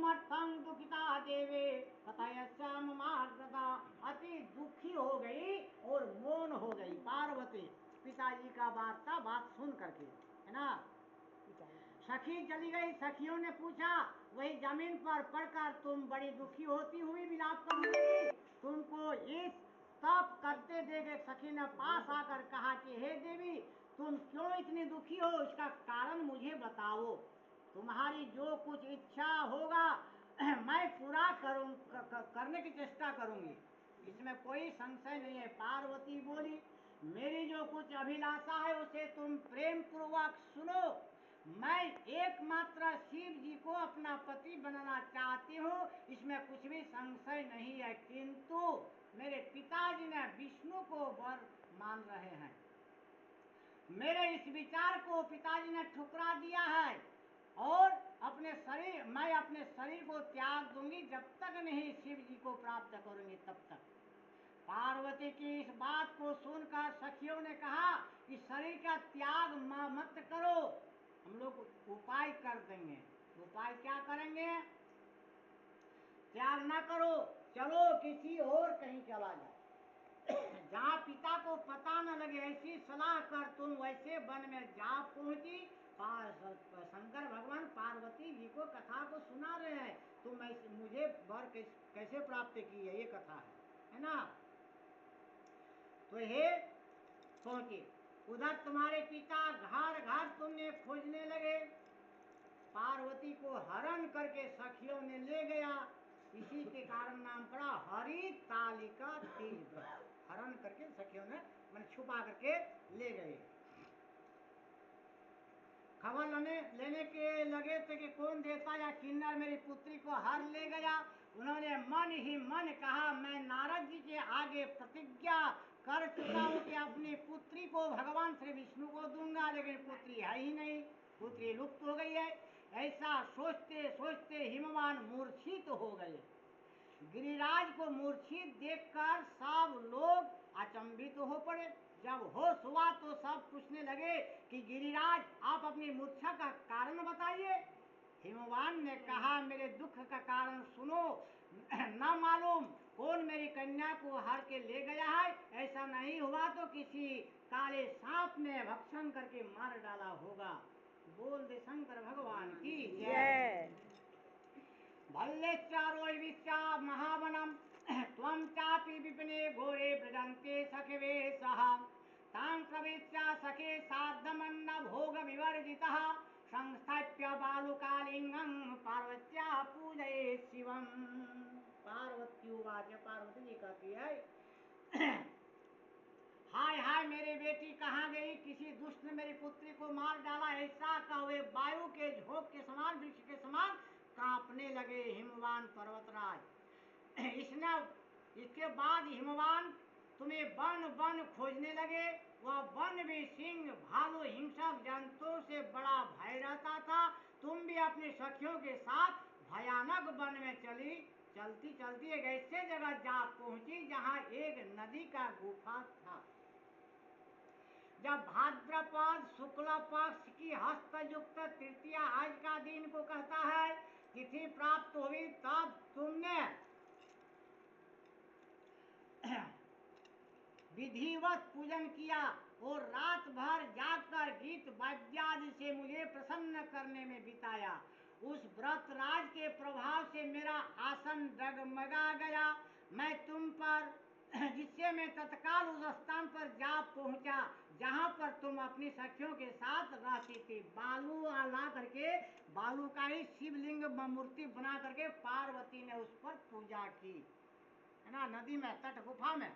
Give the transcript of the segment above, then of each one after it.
किमर्थं दुखिता देवे कथयस्या ममार्गता। अति दुखी हो गई और मौन हो गई पार्वती पिताजी का बात सुन करके, है ना। सखी चली गई। सखियों ने पूछा, वही जमीन पर पड़कर तुम बड़ी दुखी होती हुई विलाप करने लगी, तुमको इस तप करते देखे सखी ने पास आकर कहा कि हे देवी, तुम क्यों इतनी दुखी हो, इसका कारण मुझे बताओ। तुम्हारी जो कुछ इच्छा होगा मैं पूरा करने की चेष्टा करूंगी, इसमें कोई संशय नहीं है। पार्वती बोली, मेरी जो कुछ अभिलाषा है उसे तुम प्रेम पूर्वक सुनो। मैं एकमात्र शिव जी को अपना पति बनाना चाहती हूँ, इसमें कुछ भी संशय नहीं है, किंतु मेरे पिताजी ने विष्णु को वर मान रहे हैं। मेरे इस विचार को पिताजी ने ठुकरा दिया है और मैं अपने शरीर को त्याग दूंगी, जब तक नहीं शिव जी को प्राप्त करूंगी तब तक। पार्वती की इस बात को सुनकर सखियों ने कहा कि शरीर का त्याग मत करो, हम लोग उपाय कर देंगे। उपाय क्या करेंगे? त्याग ना करो, चलो किसी और कहीं चला जाओ जहाँ पिता को पता न लगे, ऐसी सलाह कर तुम वैसे वन में जा पहुंची। शंकर भगवान पार्वती जी को कथा को सुना रहे हैं, तुम मुझे वर कैसे प्राप्त की है, ये कथा है ना। तो हे पहुंचे, उधर तुम्हारे पिता घर घर तुमने खोजने लगे, पार्वती को हरण करके सखियों ने ले गया, इसी के कारण नाम पड़ा हरितालिका तीज व्रत। हरण करके सखियों ने मैंने छुपा करके ले गए। खबर लेने के लगे थे कि कौन देवता या किन्नर मेरी पुत्री को हर ले गया। उन्होंने मन ही मन कहा, मैं नारद जी के आगे प्रतिज्ञा कर चुका हूँ कि अपनी पुत्री को भगवान श्री विष्णु को दूंगा, लेकिन पुत्री है ही नहीं, पुत्री लुप्त हो गई है। ऐसा सोचते सोचते हिमवान मूर्छित हो गए। गिरिराज को मूर्छित देखकर सब लोग अचंभित हो पड़े। जब होश हुआ तो सब पूछने लगे कि गिरिराज, आप अपनी मूर्छा का कारण बताइए। हिमवान ने कहा, मेरे दुख का कारण सुनो। न मालूम कौन मेरी कन्या को हर के ले गया है, ऐसा नहीं हुआ तो किसी काले सांप ने भक्षण करके मार डाला होगा। बोल दे शंकर भगवान की जय। भल्ले चारो विश्वा महावनम त्वं चापि विपिने घोरे ब्रजन्ते सखिवे सह तां प्रविश्य सखे सार्धमन्न भोग विवर्जितः संस्थाप्य बालुकालिंगं पार्वत्या पूजये शिवम। पार्वती उवाच, पार्वती जी कहती है, हाय हाय मेरी बेटी कहाँ गई, किसी दुष्ट ने मेरी पुत्री को मार डाला। ऐसा कहे वायु के झोंक के समान, वृक्ष के समान कांपने लगे हिमवान पर्वतराज। इसके बाद हिमवान तुम्हें वन वन खोजने लगे। वह वन भी सिंह भालू हिंसक जंतुओं से बड़ा भय रहता था। तुम भी अपनी सखियों के साथ भयानक वन में चलती चलती एक ऐसे जगह जा पहुंची जहां एक नदी का गुफा था। जब भाद्रपद शुक्ल पक्ष की हस्तयुक्त तृतीया, आज का दिन को कहता है, तिथि प्राप्त हुई, तब तुमने विधिवत पूजन किया और रात भर जागकर गीत वाद्यादि से मुझे प्रसन्न करने में बिताया। उस व्रत राज के प्रभाव से मेरा आसन डगमगा गया, मैं तुम पर जिससे मैं तत्काल उस स्थान पर जा पहुंचा जहां पर तुम अपनी सखियों के साथ रहती थी। बालू ला करके, बालू का ही शिवलिंग मूर्ति बना करके पार्वती ने उस पर पूजा की, है ना, नदी में, तट गुफा में।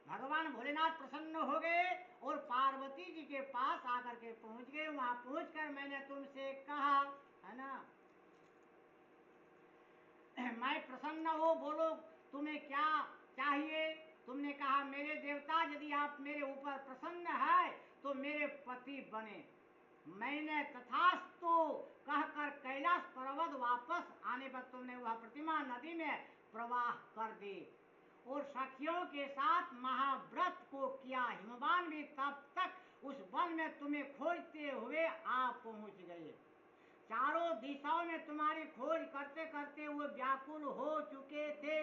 भगवान भोलेनाथ प्रसन्न हो गए और पार्वती जी के पास आकर के पहुंच गए। वहां पहुंचकर मैंने तुमसे कहा, है ना, मैं प्रसन्न हो, बोलो तुम्हें क्या चाहिए। तुमने कहा, मेरे देवता, यदि आप मेरे ऊपर प्रसन्न है तो मेरे पति बने। मैंने तथास्तु कहकर कैलाश पर्वत वापस आने पर तुमने वह प्रतिमा नदी में प्रवाह कर दी और सखियों के साथ महाव्रत को किया। हिमवान भी तब तक उस वन में तुम्हें खोजते हुए आ पहुंच गए। चारों दिशाओं में तुम्हारी खोज करते करते वो व्याकुल हो चुके थे,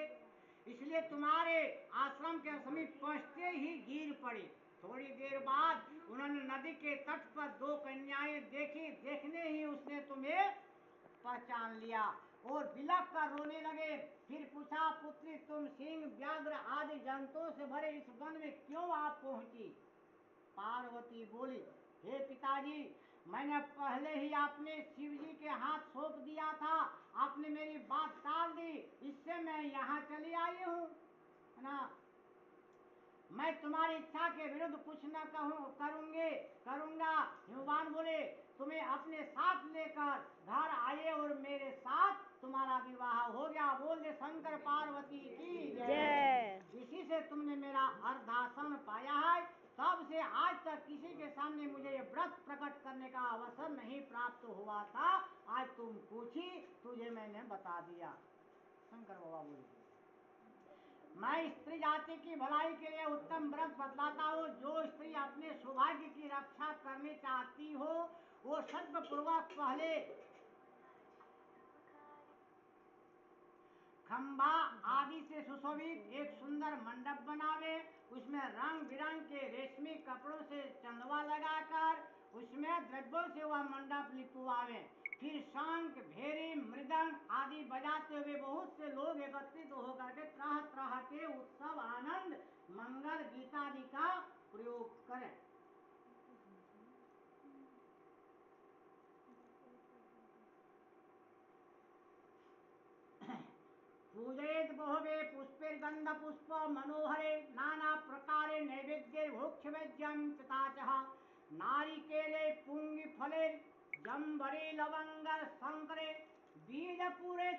इसलिए तुम्हारे आश्रम के समीप पहुंचते ही गिर पड़े। थोड़ी देर बाद उन्होंने नदी के तट पर दो कन्याएं देखी, देखने ही उसने तुम्हें पहचान लिया और बिलख कर रोने लगे। फिर पूछा, पुत्री तुम सिंह, व्याघ्र आदि जंतुओं से भरे इस वन में क्यों आप पहुंची? पार्वती बोली, हे पिताजी, मैंने पहले ही आपने शिव जी के हाथ सौंप दिया था, आपने मेरी बात टाल दी, इससे मैं यहाँ चली आई हूँ ना। मैं तुम्हारी इच्छा के विरुद्ध कुछ न करूंगा। हिमवान बोले, तुम्हें अपने साथ लेकर घर आए और मेरे साथ तुम्हारा विवाह हो गया। बोल दे शंकर पार्वती की जय। इसी से तुमने मेरा अर्धासन पाया है। तब से आज तक किसी के सामने मुझे ये व्रत प्रकट करने का अवसर नहीं प्राप्त हुआ था। आज तुम पूछी, तुझे मैंने बता दिया। शंकर बाबा बोले, मैं स्त्री जाति की भलाई के लिए उत्तम व्रत बतलाता हूँ। जो स्त्री अपने सौभाग्य की रक्षा करनी चाहती हो, वो सद्पूर्वक पहले खंबा आदि से सुशोभित एक सुंदर मंडप बनावे, उसमें रंग बिरंग के रेशमी कपड़ों से चंदवा लगाकर उसमें द्रव्यों से वह मंडप लिपवावे। फिर शंख, भेरी, मृदंग आदि बजाते हुए बहुत से लोग एकत्रित होकर के तरह तरह के उत्सव, आनंद, मंगल गीत आदि का प्रयोग करें। पूजयेत बहवे पुष्पेर्गंध पुष्प मनोहरे नाना प्रकारे नैवेद्य भोक्ष्यवेद्यं तथा च नारिकेले पुंगी फले जम्बरे लवंग शंकरे बीज पूरे